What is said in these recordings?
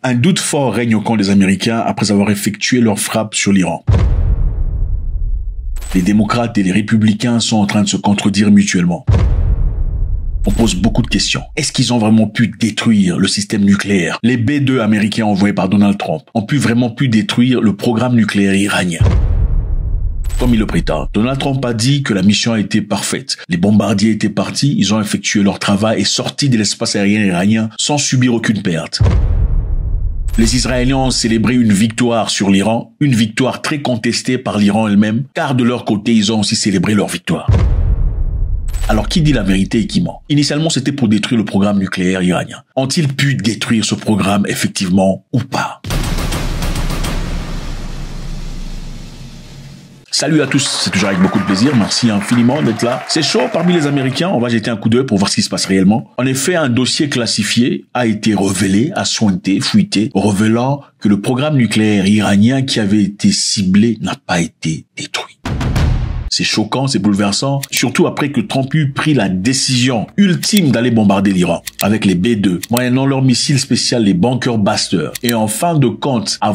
Un doute fort règne au camp des Américains après avoir effectué leur frappe sur l'Iran. Les démocrates et les républicains sont en train de se contredire mutuellement. On pose beaucoup de questions. Est-ce qu'ils ont vraiment pu détruire le système nucléaire? Les B-2 américains envoyés par Donald Trump ont vraiment pu détruire le programme nucléaire iranien? Comme il le prétend, Donald Trump a dit que la mission a été parfaite. Les bombardiers étaient partis, ils ont effectué leur travail et sortis de l'espace aérien iranien sans subir aucune perte. Les Israéliens ont célébré une victoire sur l'Iran, une victoire très contestée par l'Iran elle-même, car de leur côté, ils ont aussi célébré leur victoire. Alors, qui dit la vérité et qui ment? Initialement, c'était pour détruire le programme nucléaire iranien. Ont-ils pu détruire ce programme effectivement ou pas? Salut à tous, c'est toujours avec beaucoup de plaisir, merci infiniment d'être là. C'est chaud parmi les Américains, on va jeter un coup d'œil pour voir ce qui se passe réellement. En effet, un dossier classifié a été révélé, fuité, révélant que le programme nucléaire iranien qui avait été ciblé n'a pas été détruit. C'est choquant, c'est bouleversant, surtout après que Trump eut pris la décision ultime d'aller bombarder l'Iran avec les B-2, moyennant leur missile spécial, les Bunker Buster, et en fin de compte, à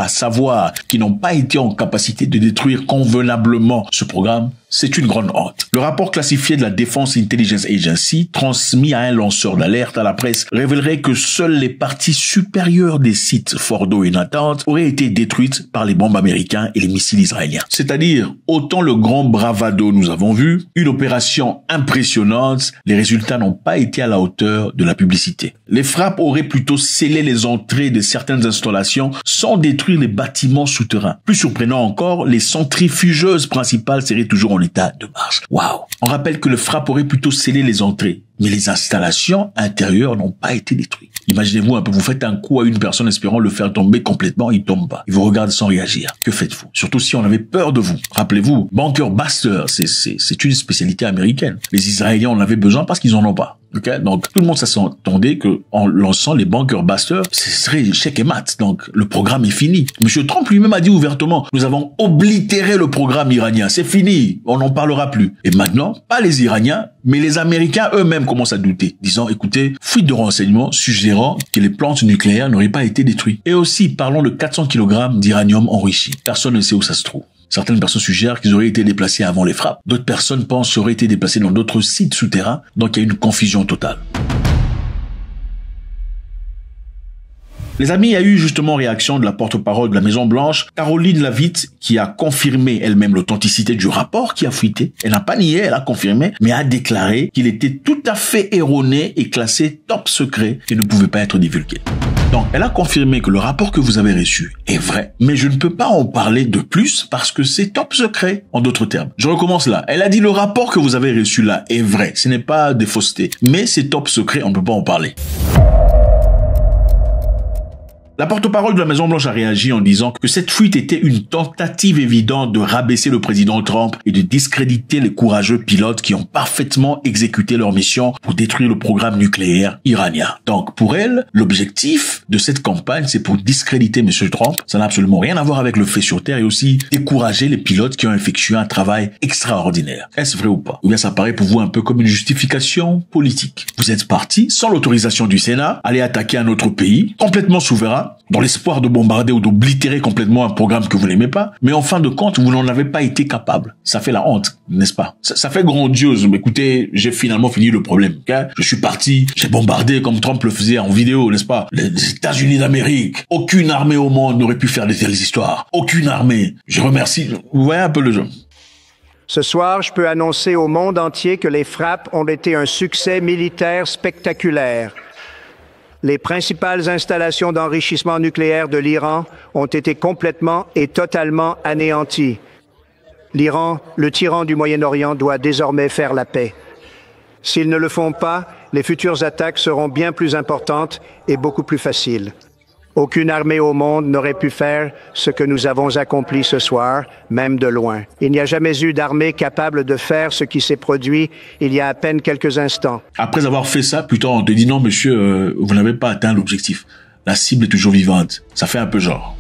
savoir qu'ils n'ont pas été en capacité de détruire convenablement ce programme. C'est une grande honte. Le rapport classifié de la Defense Intelligence Agency, transmis à un lanceur d'alerte à la presse, révélerait que seules les parties supérieures des sites Fordo et Natanz auraient été détruites par les bombes américains et les missiles israéliens. C'est-à-dire, autant le grand bravado nous avons vu, une opération impressionnante, les résultats n'ont pas été à la hauteur de la publicité. Les frappes auraient plutôt scellé les entrées de certaines installations sans détruire les bâtiments souterrains. Plus surprenant encore, les centrifugeuses principales seraient toujours en état de marche. Waouh! On rappelle que le frappe aurait plutôt scellé les entrées, mais les installations intérieures n'ont pas été détruites. Imaginez-vous un peu, vous faites un coup à une personne espérant le faire tomber complètement, il tombe pas. Il vous regarde sans réagir. Que faites-vous? Surtout si on avait peur de vous. Rappelez-vous, Bunker Buster, c'est une spécialité américaine. Les Israéliens en avaient besoin parce qu'ils en ont pas. Okay? Donc, tout le monde s'attendait que, en lançant les Bunker Buster, ce serait chèque et mat. Donc, le programme est fini. Monsieur Trump lui-même a dit ouvertement, nous avons oblitéré le programme iranien. C'est fini. On n'en parlera plus. Et maintenant, pas les Iraniens, mais les Américains eux-mêmes commencent à douter, disant, écoutez, fuite de renseignements suggérant que les plantes nucléaires n'auraient pas été détruites. Et aussi, parlons de 400 kg d'uranium enrichi. Personne ne sait où ça se trouve. Certaines personnes suggèrent qu'ils auraient été déplacés avant les frappes. D'autres personnes pensent qu'ils auraient été déplacés dans d'autres sites souterrains. Donc il y a une confusion totale. Les amis, il y a eu justement réaction de la porte-parole de la Maison-Blanche, Caroline Leavitt, qui a confirmé elle-même l'authenticité du rapport qui a fuité. Elle n'a pas nié, elle a confirmé, mais a déclaré qu'il était tout à fait erroné et classé top secret et ne pouvait pas être divulgué. Donc, elle a confirmé que le rapport que vous avez reçu est vrai, mais je ne peux pas en parler de plus parce que c'est top secret, en d'autres termes. Je recommence là. Elle a dit le rapport que vous avez reçu là est vrai. Ce n'est pas des faussetés, mais c'est top secret, on ne peut pas en parler. La porte-parole de la Maison-Blanche a réagi en disant que cette fuite était une tentative évidente de rabaisser le président Trump et de discréditer les courageux pilotes qui ont parfaitement exécuté leur mission pour détruire le programme nucléaire iranien. Donc, pour elle, l'objectif de cette campagne, c'est pour discréditer M. Trump. Ça n'a absolument rien à voir avec le fait sur terre et aussi décourager les pilotes qui ont effectué un travail extraordinaire. Est-ce vrai ou pas? Ou bien ça paraît pour vous un peu comme une justification politique. Vous êtes parti, sans l'autorisation du Sénat, aller attaquer un autre pays, complètement souverain, dans l'espoir de bombarder ou d'oblitérer complètement un programme que vous n'aimez pas, mais en fin de compte, vous n'en avez pas été capable. Ça fait la honte, n'est-ce pas? Ça fait grandiose. Mais écoutez, j'ai finalement fini le problème. Okay? Je suis parti, j'ai bombardé comme Trump le faisait en vidéo, n'est-ce pas? Les États-Unis d'Amérique. Aucune armée au monde n'aurait pu faire de telles histoires. Aucune armée. Je remercie. Vous voyez un peu le jeu. Ce soir, je peux annoncer au monde entier que les frappes ont été un succès militaire spectaculaire. Les principales installations d'enrichissement nucléaire de l'Iran ont été complètement et totalement anéanties. L'Iran, le tyran du Moyen-Orient, doit désormais faire la paix. S'ils ne le font pas, les futures attaques seront bien plus importantes et beaucoup plus faciles. Aucune armée au monde n'aurait pu faire ce que nous avons accompli ce soir, même de loin. Il n'y a jamais eu d'armée capable de faire ce qui s'est produit il y a à peine quelques instants. Après avoir fait ça, putain, on te dit non, monsieur, vous n'avez pas atteint l'objectif. La cible est toujours vivante. Ça fait un peu genre.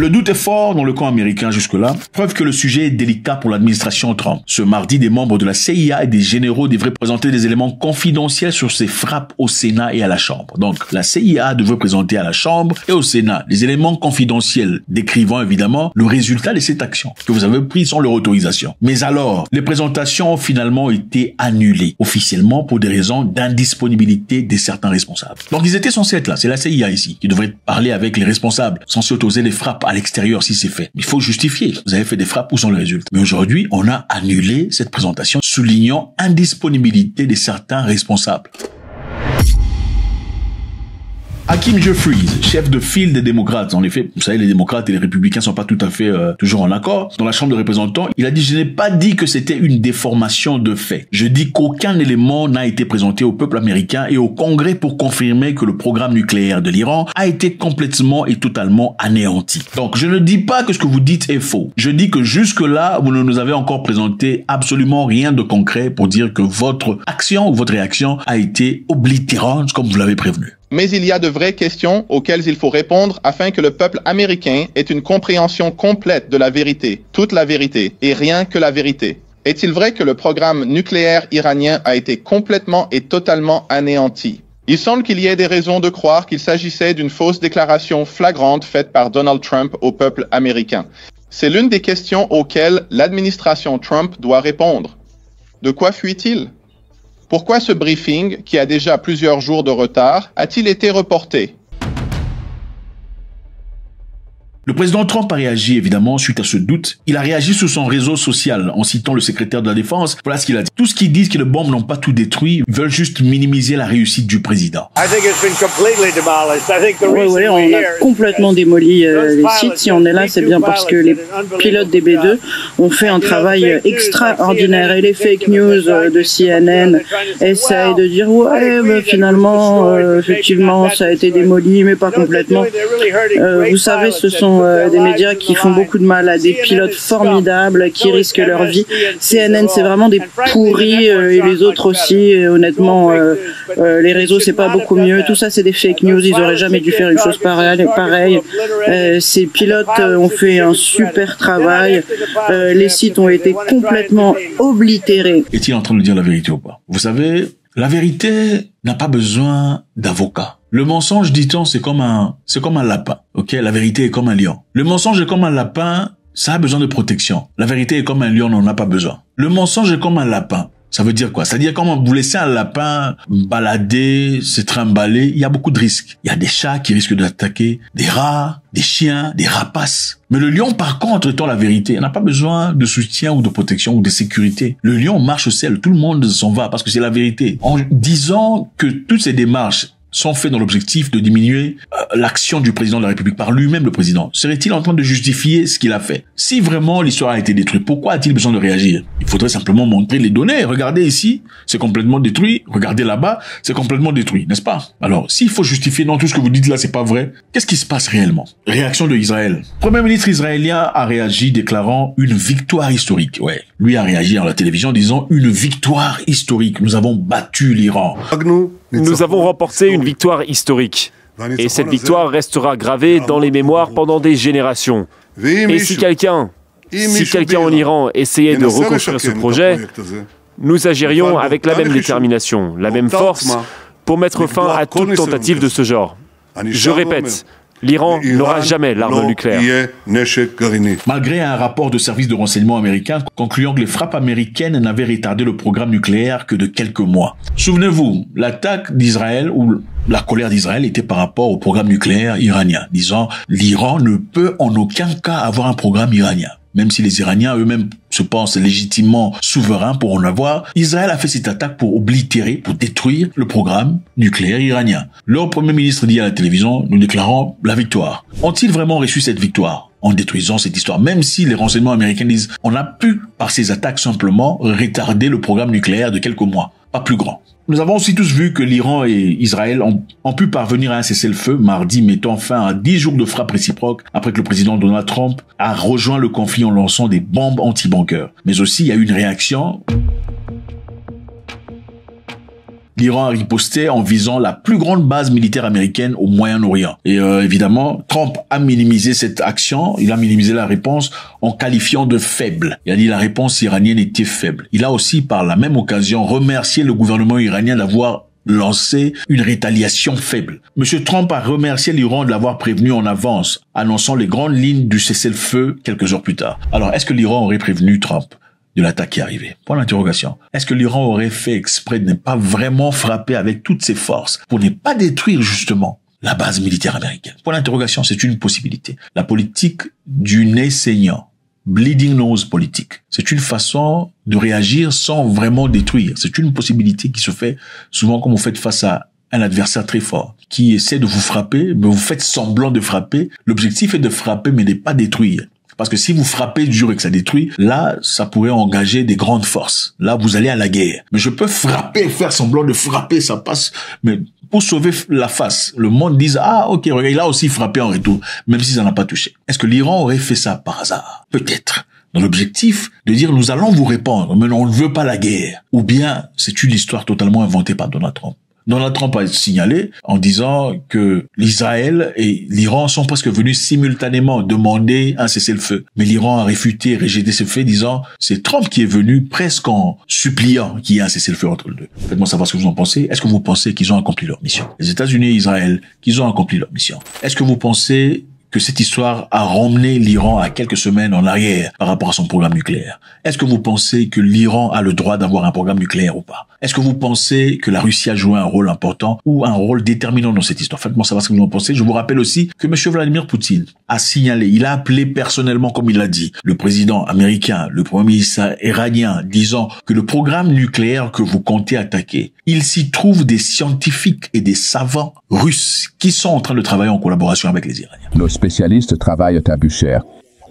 Le doute est fort dans le camp américain jusque-là, preuve que le sujet est délicat pour l'administration Trump. Ce mardi, des membres de la CIA et des généraux devraient présenter des éléments confidentiels sur ces frappes au Sénat et à la Chambre. Donc, la CIA devrait présenter à la Chambre et au Sénat des éléments confidentiels décrivant évidemment le résultat de cette action que vous avez prise sans leur autorisation. Mais alors, les présentations ont finalement été annulées officiellement pour des raisons d'indisponibilité de certains responsables. Donc, ils étaient censés être là. C'est la CIA ici qui devrait parler avec les responsables, censés autoriser les frappes à l'extérieur si c'est fait. Mais il faut justifier. Vous avez fait des frappes, où sont les résultats? Mais aujourd'hui, on a annulé cette présentation, soulignant indisponibilité de certains responsables. Hakeem Jeffries, chef de file des démocrates. En effet, vous savez, les démocrates et les républicains sont pas tout à fait toujours en accord. Dans la Chambre des représentants, il a dit « Je n'ai pas dit que c'était une déformation de fait. Je dis qu'aucun élément n'a été présenté au peuple américain et au Congrès pour confirmer que le programme nucléaire de l'Iran a été complètement et totalement anéanti. Donc, je ne dis pas que ce que vous dites est faux. Je dis que jusque-là, vous ne nous avez encore présenté absolument rien de concret pour dire que votre action ou votre réaction a été oblitérante comme vous l'avez prévenu. » Mais il y a de vraies questions auxquelles il faut répondre afin que le peuple américain ait une compréhension complète de la vérité, toute la vérité, et rien que la vérité. Est-il vrai que le programme nucléaire iranien a été complètement et totalement anéanti? Il semble qu'il y ait des raisons de croire qu'il s'agissait d'une fausse déclaration flagrante faite par Donald Trump au peuple américain. C'est l'une des questions auxquelles l'administration Trump doit répondre. De quoi fuit-il? Pourquoi ce briefing, qui a déjà plusieurs jours de retard, a-t-il été reporté? Le président Trump a réagi évidemment suite à ce doute. Il a réagi sur son réseau social en citant le secrétaire de la Défense. Voilà ce qu'il a dit. Tous qui disent que les bombes n'ont pas tout détruit veulent juste minimiser la réussite du président. Oui, on a complètement démoli les sites. Si on est là, c'est bien parce que les pilotes des B-2 ont fait un travail extraordinaire. Et les fake news de CNN essayent de dire finalement, effectivement, ça a été démoli, mais pas complètement. Vous savez, ce sont des médias qui font beaucoup de mal à des pilotes formidables qui risquent leur vie. CNN, c'est vraiment des pourris et les autres aussi. Et honnêtement, les réseaux, c'est pas beaucoup mieux. Tout ça, c'est des fake news. Ils auraient jamais dû faire une chose pareille. Ces pilotes ont fait un super travail. Les sites ont été complètement oblitérés. Est-il en train de dire la vérité ou pas? Vous savez, la vérité n'a pas besoin d'avocat. Le mensonge, dit-on, c'est comme un lapin. Ok, la vérité est comme un lion. Le mensonge est comme un lapin, ça a besoin de protection. La vérité est comme un lion, on n'en a pas besoin. Le mensonge est comme un lapin. Ça veut dire quoi? C'est-à-dire quand vous laissez un lapin balader, se trimballer, il y a beaucoup de risques. Il y a des chats qui risquent d'attaquer, des rats, des chiens, des rapaces. Mais le lion, par contre, étant la vérité, n'a pas besoin de soutien ou de protection ou de sécurité. Le lion marche seul, tout le monde s'en va parce que c'est la vérité. En disant que toutes ces démarches sont faits dans l'objectif de diminuer l'action du président de la République par lui-même, le président. Serait-il en train de justifier ce qu'il a fait? Si vraiment l'histoire a été détruite, pourquoi a-t-il besoin de réagir? Il faudrait simplement montrer les données. Regardez ici, c'est complètement détruit. Regardez là-bas, c'est complètement détruit, n'est-ce pas? Alors, s'il faut justifier, non, tout ce que vous dites là, c'est pas vrai, qu'est-ce qui se passe réellement? Réaction de Israël. Le Premier ministre israélien a réagi déclarant une victoire historique. Ouais. Lui a réagi à la télévision disant une victoire historique. Nous avons battu l'Iran. Nous avons remporté une victoire historique. Et cette victoire restera gravée dans les mémoires pendant des générations. Et si quelqu'un en Iran essayait de reconstruire ce projet, nous agirions avec la même détermination, la même force, pour mettre fin à toute tentative de ce genre. Je répète, l'Iran n'aura jamais l'arme nucléaire. Malgré un rapport de service de renseignement américain concluant que les frappes américaines n'avaient retardé le programme nucléaire que de quelques mois. Souvenez-vous, l'attaque d'Israël ou la colère d'Israël était par rapport au programme nucléaire iranien, disant l'Iran ne peut en aucun cas avoir un programme iranien. Même si les Iraniens eux-mêmes se pensent légitimement souverains pour en avoir, Israël a fait cette attaque pour oblitérer, pour détruire le programme nucléaire iranien. Leur Premier ministre dit à la télévision, nous déclarons la victoire. Ont-ils vraiment reçu cette victoire en détruisant cette histoire? Même si les renseignements américains disent, on a pu, par ces attaques simplement, retarder le programme nucléaire de quelques mois, pas plus grand. Nous avons aussi tous vu que l'Iran et Israël ont pu parvenir à un cessez-le-feu mardi, mettant fin à 10 jours de frappes réciproques après que le président Donald Trump a rejoint le conflit en lançant des bombes anti-bunkers. Mais aussi, il y a eu une réaction l'Iran a riposté en visant la plus grande base militaire américaine au Moyen-Orient. Et évidemment, Trump a minimisé cette action, il a minimisé la réponse en qualifiant de faible. Il a dit la réponse iranienne était faible. Il a aussi, par la même occasion, remercié le gouvernement iranien d'avoir lancé une rétaliation faible. Monsieur Trump a remercié l'Iran de l'avoir prévenu en avance, annonçant les grandes lignes du cessez-le-feu quelques heures plus tard. Alors, est-ce que l'Iran aurait prévenu Trump de l'attaque qui arrivait? Point d'interrogation. Est-ce que l'Iran aurait fait exprès de ne pas vraiment frapper avec toutes ses forces pour ne pas détruire justement la base militaire américaine? Point d'interrogation, c'est une possibilité. La politique du nez saignant, bleeding nose politique, c'est une façon de réagir sans vraiment détruire. C'est une possibilité qui se fait souvent quand vous faites face à un adversaire très fort qui essaie de vous frapper, mais vous faites semblant de frapper. L'objectif est de frapper mais de pas détruire. Parce que si vous frappez dur et que ça détruit, là, ça pourrait engager des grandes forces. Là, vous allez à la guerre. Mais je peux frapper, faire semblant de frapper, ça passe. Mais pour sauver la face, le monde dise, ah, ok, regarde, il a aussi frappé en retour, même si ça n'a pas touché. Est-ce que l'Iran aurait fait ça par hasard? Peut-être. Dans l'objectif de dire, nous allons vous répondre, mais on ne veut pas la guerre. Ou bien, c'est une histoire totalement inventée par Donald Trump. Donald Trump a signalé en disant que l'Israël et l'Iran sont presque venus simultanément demander un cessez-le-feu. Mais l'Iran a réfuté et rejeté ce fait, disant c'est Trump qui est venu presque en suppliant qu'il y ait un cessez-le-feu entre les deux. Faites-moi savoir ce que vous en pensez. Est-ce que vous pensez qu'ils ont accompli leur mission? Les États-Unis et Israël, qu'ils ont accompli leur mission. Est-ce que vous pensez que cette histoire a ramené l'Iran à quelques semaines en arrière par rapport à son programme nucléaire? Est-ce que vous pensez que l'Iran a le droit d'avoir un programme nucléaire ou pas? Est-ce que vous pensez que la Russie a joué un rôle important ou un rôle déterminant dans cette histoire? Faites-moi savoir ce que vous en pensez. Je vous rappelle aussi que M. Vladimir Poutine a signalé, il a appelé personnellement, comme il l'a dit, le président américain, le premier ministre iranien, disant que le programme nucléaire que vous comptez attaquer, il s'y trouve des scientifiques et des savants russes qui sont en train de travailler en collaboration avec les Iraniens. Nos spécialistes travaillent à Bushehr.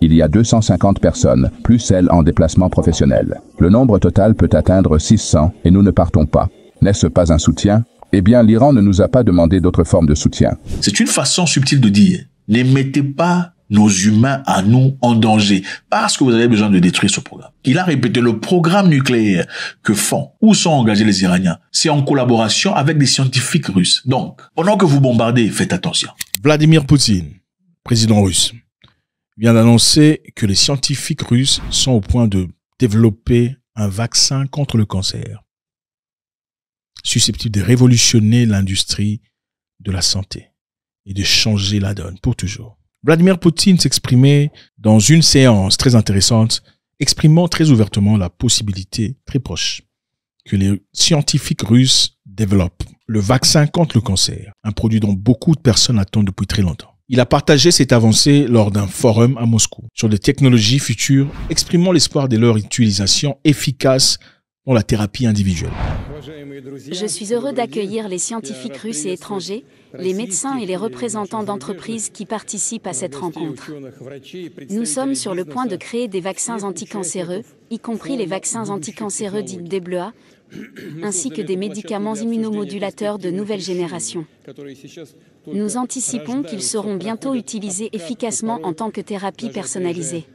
Il y a 250 personnes, plus celles en déplacement professionnel. Le nombre total peut atteindre 600 et nous ne partons pas. N'est-ce pas un soutien? Eh bien, l'Iran ne nous a pas demandé d'autre forme de soutien. C'est une façon subtile de dire, ne mettez pas nos humains à nous en danger parce que vous avez besoin de détruire ce programme. Il a répété le programme nucléaire que font, où sont engagés les Iraniens. C'est en collaboration avec des scientifiques russes. Donc, pendant que vous bombardez, faites attention. Vladimir Poutine, président russe, vient d'annoncer que les scientifiques russes sont au point de développer un vaccin contre le cancer, susceptible de révolutionner l'industrie de la santé et de changer la donne pour toujours. Vladimir Poutine s'exprimait dans une séance très intéressante, exprimant très ouvertement la possibilité très proche que les scientifiques russes développent le vaccin contre le cancer, un produit dont beaucoup de personnes attendent depuis très longtemps. Il a partagé cette avancée lors d'un forum à Moscou sur des technologies futures, exprimant l'espoir de leur utilisation efficace dans la thérapie individuelle. Je suis heureux d'accueillir les scientifiques russes et étrangers, les médecins et les représentants d'entreprises qui participent à cette rencontre. Nous sommes sur le point de créer des vaccins anticancéreux, y compris les vaccins anticancéreux dits DBLA, ainsi que des médicaments immunomodulateurs de nouvelle génération. Nous anticipons qu'ils seront bientôt utilisés efficacement en tant que thérapie personnalisée.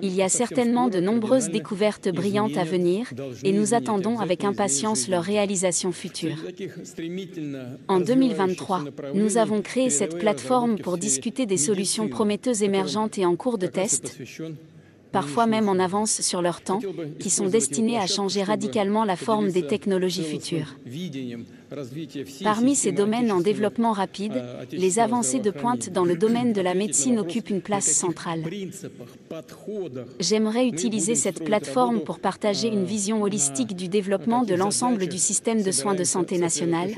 Il y a certainement de nombreuses découvertes brillantes à venir et nous attendons avec impatience leur réalisation future. En 2023, nous avons créé cette plateforme pour discuter des solutions prometteuses émergentes et en cours de test, parfois même en avance sur leur temps, qui sont destinées à changer radicalement la forme des technologies futures. Parmi ces domaines en développement rapide, les avancées de pointe dans le domaine de la médecine occupent une place centrale. J'aimerais utiliser cette plateforme pour partager une vision holistique du développement de l'ensemble du système de soins de santé national,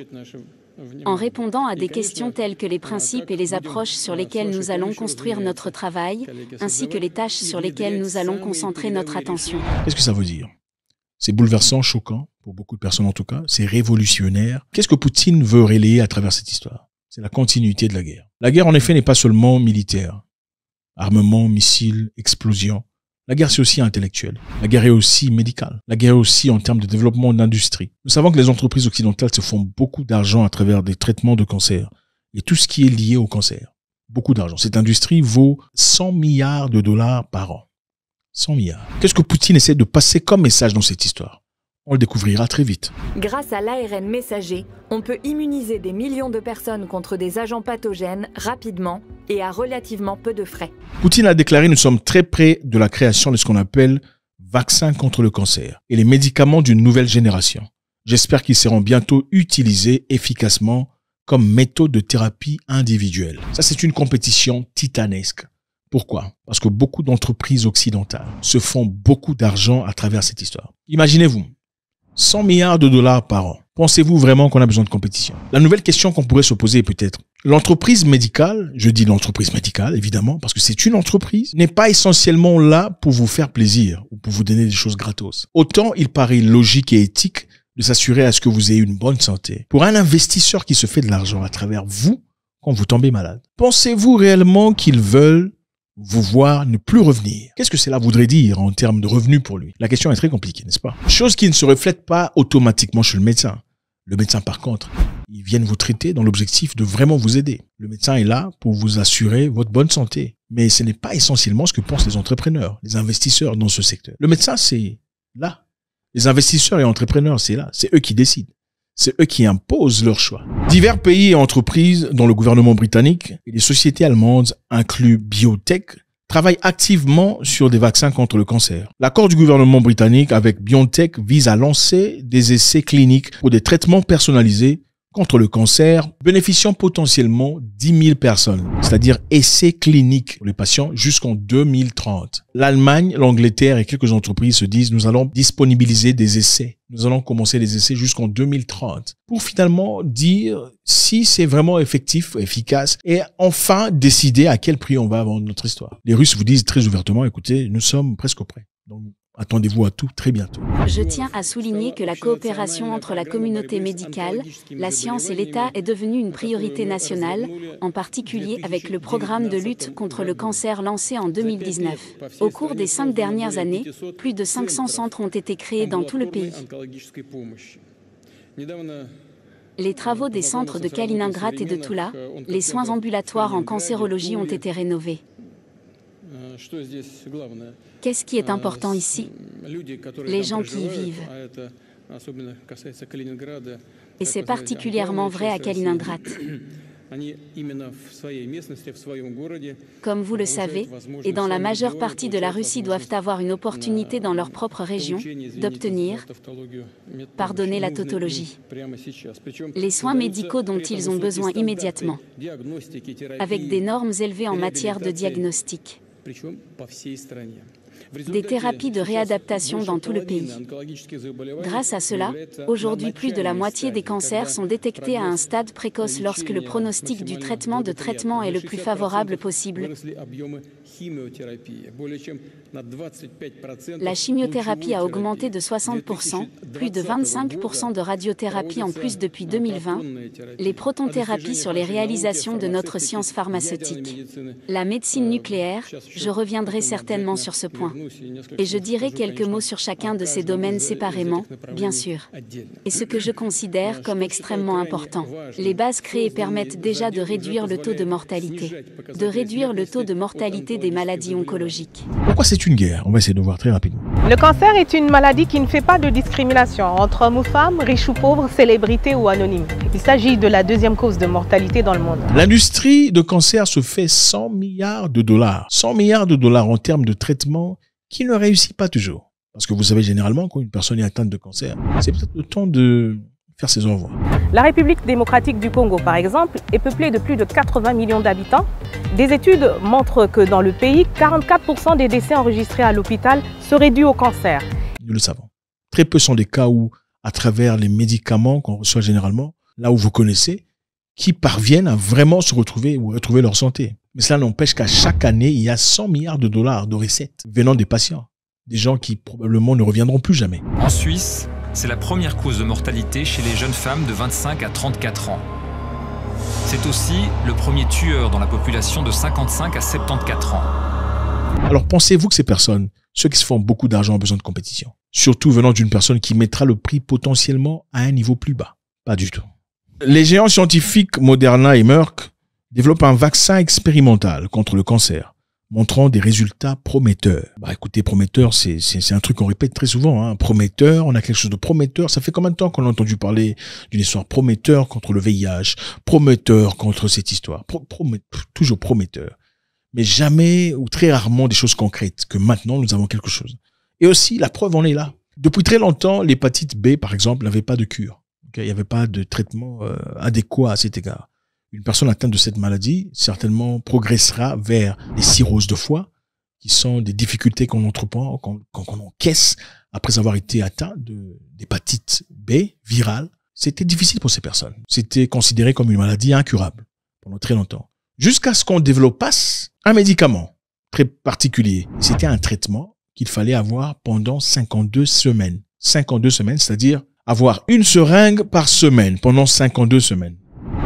en répondant à des questions telles que les principes et les approches sur lesquelles nous allons construire notre travail, ainsi que les tâches sur lesquelles nous allons concentrer notre attention. Qu'est-ce que ça veut dire? C'est bouleversant, choquant, pour beaucoup de personnes en tout cas, c'est révolutionnaire. Qu'est-ce que Poutine veut relayer à travers cette histoire? C'est la continuité de la guerre. La guerre, en effet, n'est pas seulement militaire. Armement, missiles, explosions. La guerre, c'est aussi intellectuel. La guerre est aussi médicale. La guerre est aussi en termes de développement d'industrie. Nous savons que les entreprises occidentales se font beaucoup d'argent à travers des traitements de cancer et tout ce qui est lié au cancer. Beaucoup d'argent. Cette industrie vaut 100 milliards de dollars par an. 100 milliards. Qu'est-ce que Poutine essaie de passer comme message dans cette histoire? On le découvrira très vite. Grâce à l'ARN messager, on peut immuniser des millions de personnes contre des agents pathogènes rapidement et à relativement peu de frais. Poutine a déclaré « Nous sommes très près de la création de ce qu'on appelle vaccin contre le cancer et les médicaments d'une nouvelle génération. J'espère qu'ils seront bientôt utilisés efficacement comme méthode de thérapie individuelle. » Ça, c'est une compétition titanesque. Pourquoi? Parce que beaucoup d'entreprises occidentales se font beaucoup d'argent à travers cette histoire. Imaginez-vous, 100 milliards de dollars par an. Pensez-vous vraiment qu'on a besoin de compétition? La nouvelle question qu'on pourrait se poser est peut-être, l'entreprise médicale, je dis l'entreprise médicale évidemment, parce que c'est une entreprise, n'est pas essentiellement là pour vous faire plaisir ou pour vous donner des choses gratos. Autant il paraît logique et éthique de s'assurer à ce que vous ayez une bonne santé. Pour un investisseur qui se fait de l'argent à travers vous, quand vous tombez malade, pensez-vous réellement qu'ils veulent vous voir ne plus revenir? Qu'est-ce que cela voudrait dire en termes de revenus pour lui? La question est très compliquée, n'est-ce pas? Chose qui ne se reflète pas automatiquement chez le médecin. Le médecin, par contre, ils viennent vous traiter dans l'objectif de vraiment vous aider. Le médecin est là pour vous assurer votre bonne santé. Mais ce n'est pas essentiellement ce que pensent les entrepreneurs, les investisseurs dans ce secteur. Le médecin, c'est là. Les investisseurs et entrepreneurs, c'est là. C'est eux qui décident. C'est eux qui imposent leurs choix. Divers pays et entreprises, dont le gouvernement britannique et les sociétés allemandes, inclus BioNTech, travaillent activement sur des vaccins contre le cancer. L'accord du gouvernement britannique avec BioNTech vise à lancer des essais cliniques pour des traitements personnalisés contre le cancer, bénéficiant potentiellement 10 000 personnes, c'est-à-dire essais cliniques pour les patients jusqu'en 2030. L'Allemagne, l'Angleterre et quelques entreprises se disent « Nous allons disponibiliser des essais. Nous allons commencer les essais jusqu'en 2030 pour finalement dire si c'est vraiment effectif, efficace et enfin décider à quel prix on va vendre notre histoire. » Les Russes vous disent très ouvertement « Écoutez, nous sommes presque prêts. » Donc, attendez-vous à tout très bientôt. Je tiens à souligner que la coopération entre la communauté médicale, la science et l'État est devenue une priorité nationale, en particulier avec le programme de lutte contre le cancer lancé en 2019. Au cours des 5 dernières années, plus de 500 centres ont été créés dans tout le pays. Les travaux des centres de Kaliningrad et de Toula, les soins ambulatoires en cancérologie ont été rénovés. Qu'est-ce qui est important ici? Les gens qui y vivent. Et c'est particulièrement vrai à Kaliningrad. Comme vous le savez, et dans la majeure partie de la Russie doivent avoir une opportunité dans leur propre région d'obtenir, pardonnez la tautologie, les soins médicaux dont ils ont besoin immédiatement, avec des normes élevées en matière de diagnostic. Des thérapies de réadaptation dans tout le pays. Grâce à cela, aujourd'hui plus de la moitié des cancers sont détectés à un stade précoce lorsque le pronostic du traitement est le plus favorable possible. La chimiothérapie a augmenté de 60%, plus de 25% de radiothérapie en plus depuis 2020, les protonthérapies sur les réalisations de notre science pharmaceutique. La médecine nucléaire, je reviendrai certainement sur ce point. Et je dirai quelques mots sur chacun de ces domaines séparément, bien sûr. Et ce que je considère comme extrêmement important. Les bases créées permettent déjà de réduire le taux de mortalité. De réduire le taux de mortalité des maladies oncologiques. Pourquoi c'est une guerre? On va essayer de voir très rapidement. Le cancer est une maladie qui ne fait pas de discrimination entre hommes ou femmes, riches ou pauvres, célébrités ou anonymes. Il s'agit de la deuxième cause de mortalité dans le monde. L'industrie de cancer se fait 100 milliards de dollars. 100 milliards de dollars en termes de traitement qui ne réussit pas toujours. Parce que vous savez, généralement, quand une personne est atteinte de cancer, c'est peut-être le temps de faire ses au revoir. La République démocratique du Congo, par exemple, est peuplée de plus de 80 millions d'habitants. Des études montrent que dans le pays, 44% des décès enregistrés à l'hôpital seraient dus au cancer. Nous le savons. Très peu sont les cas où, à travers les médicaments qu'on reçoit généralement, là où vous connaissez, qui parviennent à vraiment se retrouver ou retrouver leur santé. Mais cela n'empêche qu'à chaque année, il y a 100 milliards de dollars de recettes venant des patients. Des gens qui probablement ne reviendront plus jamais. En Suisse, c'est la première cause de mortalité chez les jeunes femmes de 25 à 34 ans. C'est aussi le premier tueur dans la population de 55 à 74 ans. Alors pensez-vous que ces personnes, ceux qui se font beaucoup d'argent, ont besoin de compétition? Surtout venant d'une personne qui mettra le prix potentiellement à un niveau plus bas? Pas du tout. Les géants scientifiques Moderna et Merck développent un vaccin expérimental contre le cancer montrant des résultats prometteurs. Bah écoutez, prometteur, c'est un truc qu'on répète très souvent. Hein. Prometteur, on a quelque chose de prometteur. Ça fait combien de temps qu'on a entendu parler d'une histoire prometteur contre le VIH, prometteur contre cette histoire, toujours prometteur. Mais jamais ou très rarement des choses concrètes, que maintenant nous avons quelque chose. Et aussi, la preuve en est là. Depuis très longtemps, l'hépatite B, par exemple, n'avait pas de cure. Okay, il n'y avait pas de traitement adéquat à cet égard. Une personne atteinte de cette maladie, certainement, progressera vers les cirrhoses de foie, qui sont des difficultés qu'on entreprend, qu'on encaisse après avoir été atteint d'hépatite B virale. C'était difficile pour ces personnes. C'était considéré comme une maladie incurable pendant très longtemps. Jusqu'à ce qu'on développasse un médicament très particulier. C'était un traitement qu'il fallait avoir pendant 52 semaines. 52 semaines, c'est-à-dire avoir une seringue par semaine pendant 52 semaines.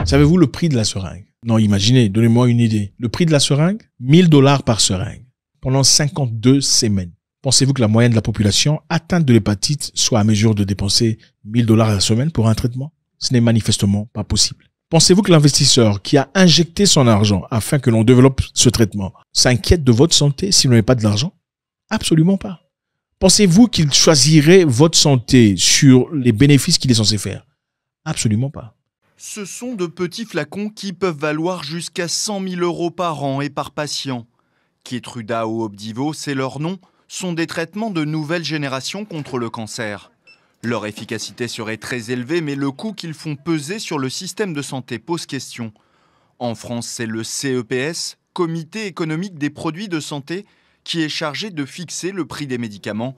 Savez-vous le prix de la seringue? Non, imaginez, donnez-moi une idée. Le prix de la seringue? $1000 par seringue pendant 52 semaines. Pensez-vous que la moyenne de la population atteinte de l'hépatite soit à mesure de dépenser $1000 à la semaine pour un traitement? Ce n'est manifestement pas possible. Pensez-vous que l'investisseur qui a injecté son argent afin que l'on développe ce traitement s'inquiète de votre santé si vous n'avez pas de l'argent? Absolument pas. Pensez-vous qu'il choisirait votre santé sur les bénéfices qu'il est censé faire? Absolument pas. Ce sont de petits flacons qui peuvent valoir jusqu'à 100 000 € par an et par patient. Keytruda ou Opdivo, c'est leur nom, sont des traitements de nouvelle génération contre le cancer. Leur efficacité serait très élevée, mais le coût qu'ils font peser sur le système de santé pose question. En France, c'est le CEPS, Comité économique des produits de santé, qui est chargé de fixer le prix des médicaments.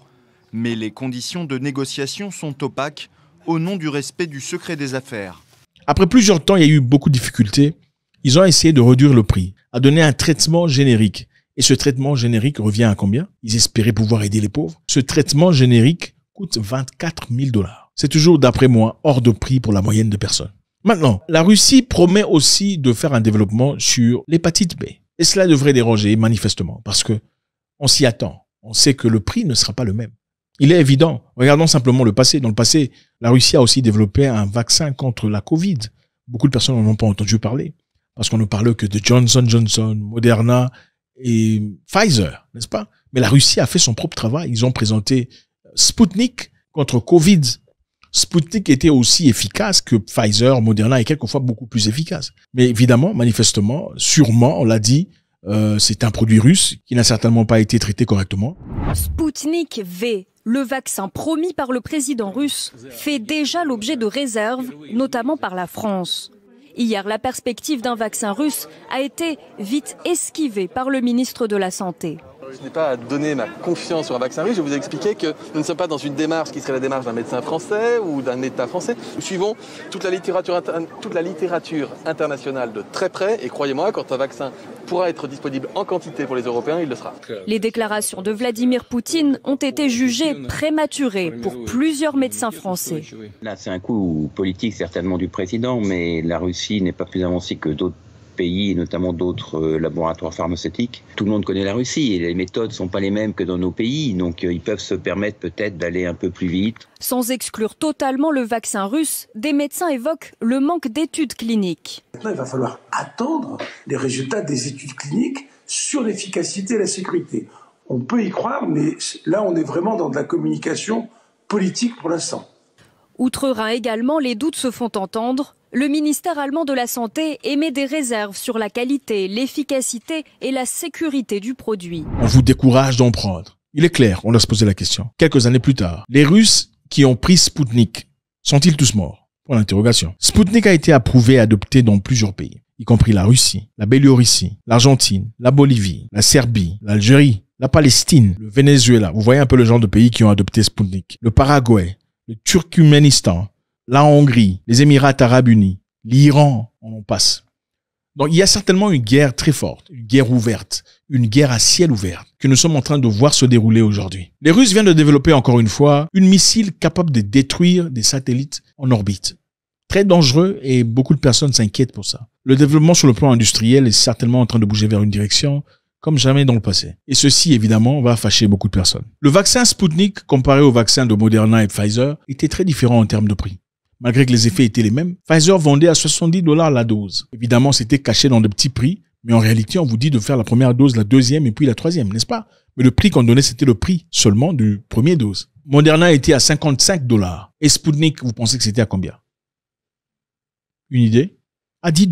Mais les conditions de négociation sont opaques au nom du respect du secret des affaires. Après plusieurs temps, il y a eu beaucoup de difficultés. Ils ont essayé de réduire le prix, à donner un traitement générique. Et ce traitement générique revient à combien? Ils espéraient pouvoir aider les pauvres. Ce traitement générique coûte $24 000. C'est toujours, d'après moi, hors de prix pour la moyenne de personnes. Maintenant, la Russie promet aussi de faire un développement sur l'hépatite B. Et cela devrait déranger manifestement, parce que on s'y attend. On sait que le prix ne sera pas le même. Il est évident. Regardons simplement le passé. Dans le passé, la Russie a aussi développé un vaccin contre la Covid. Beaucoup de personnes n'en ont pas entendu parler. Parce qu'on ne parle que de Johnson & Johnson, Moderna et Pfizer, n'est-ce pas? Mais la Russie a fait son propre travail. Ils ont présenté Sputnik contre Covid. Sputnik était aussi efficace que Pfizer, Moderna et quelquefois beaucoup plus efficace. Mais évidemment, manifestement, sûrement, on l'a dit, c'est un produit russe qui n'a certainement pas été traité correctement. Sputnik V, le vaccin promis par le président russe, fait déjà l'objet de réserves, notamment par la France. Hier, la perspective d'un vaccin russe a été vite esquivée par le ministre de la Santé. Je n'ai pas à donner ma confiance sur un vaccin russe. Je vais vous expliquer que nous ne sommes pas dans une démarche qui serait la démarche d'un médecin français ou d'un État français. Nous suivons toute la littérature internationale de très près. Et croyez-moi, quand un vaccin pourra être disponible en quantité pour les Européens, il le sera. Les déclarations de Vladimir Poutine ont été jugées prématurées pour plusieurs médecins français. Là, c'est un coup politique certainement du président, mais la Russie n'est pas plus avancée que d'autres pays, et notamment d'autres laboratoires pharmaceutiques. Tout le monde connaît la Russie et les méthodes ne sont pas les mêmes que dans nos pays, donc ils peuvent se permettre peut-être d'aller un peu plus vite. Sans exclure totalement le vaccin russe, des médecins évoquent le manque d'études cliniques. Maintenant, il va falloir attendre les résultats des études cliniques sur l'efficacité et la sécurité. On peut y croire, mais là, on est vraiment dans de la communication politique pour l'instant. Outre-Rhin également, les doutes se font entendre. Le ministère allemand de la Santé émet des réserves sur la qualité, l'efficacité et la sécurité du produit. On vous décourage d'en prendre. Il est clair, on doit se poser la question. Quelques années plus tard, les Russes qui ont pris Sputnik, sont-ils tous morts? Pour l'interrogation. Sputnik a été approuvé et adopté dans plusieurs pays, y compris la Russie, la Biélorussie, l'Argentine, la Bolivie, la Serbie, l'Algérie, la Palestine, le Venezuela. Vous voyez un peu le genre de pays qui ont adopté Sputnik. Le Paraguay, le Turkménistan, la Hongrie, les Émirats arabes unis, l'Iran, on en passe. Donc il y a certainement une guerre très forte, une guerre ouverte, une guerre à ciel ouvert que nous sommes en train de voir se dérouler aujourd'hui. Les Russes viennent de développer encore une fois une missile capable de détruire des satellites en orbite. Très dangereux et beaucoup de personnes s'inquiètent pour ça. Le développement sur le plan industriel est certainement en train de bouger vers une direction comme jamais dans le passé. Et ceci, évidemment, va fâcher beaucoup de personnes. Le vaccin Sputnik, comparé au vaccin de Moderna et Pfizer, était très différent en termes de prix. Malgré que les effets étaient les mêmes, Pfizer vendait à $70 la dose. Évidemment, c'était caché dans de petits prix, Mais en réalité, on vous dit de faire la première dose, la deuxième et puis la troisième, n'est-ce pas? Mais le prix qu'on donnait, c'était le prix seulement du premier dose. Moderna était à $55. Et Sputnik, vous pensez que c'était à combien? Une idée? À $10.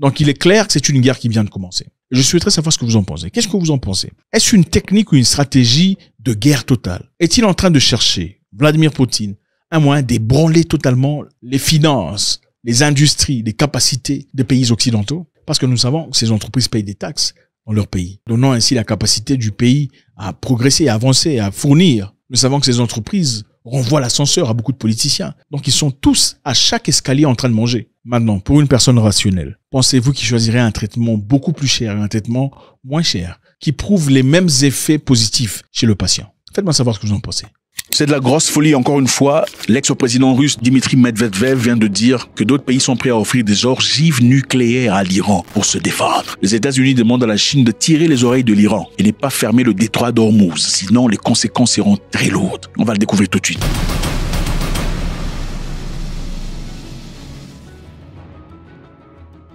Donc il est clair que c'est une guerre qui vient de commencer. Je souhaiterais savoir ce que vous en pensez. Qu'est-ce que vous en pensez? Est-ce une technique ou une stratégie de guerre totale? Est-il en train de chercher, Vladimir Poutine, un moyen d'ébranler totalement les finances, les industries, les capacités des pays occidentaux? Parce que nous savons que ces entreprises payent des taxes dans leur pays, donnant ainsi la capacité du pays à progresser, à avancer, à fournir. Nous savons que ces entreprises renvoient l'ascenseur à beaucoup de politiciens. Donc ils sont tous à chaque escalier en train de manger. Maintenant, pour une personne rationnelle, pensez-vous qu'il choisirait un traitement beaucoup plus cher et un traitement moins cher, qui prouve les mêmes effets positifs chez le patient? Faites-moi savoir ce que vous en pensez. C'est de la grosse folie, encore une fois. L'ex-président russe Dmitry Medvedev vient de dire que d'autres pays sont prêts à offrir des ogives nucléaires à l'Iran pour se défendre. Les États-Unis demandent à la Chine de tirer les oreilles de l'Iran et ne pas fermer le détroit d'Ormuz, sinon les conséquences seront très lourdes. On va le découvrir tout de suite.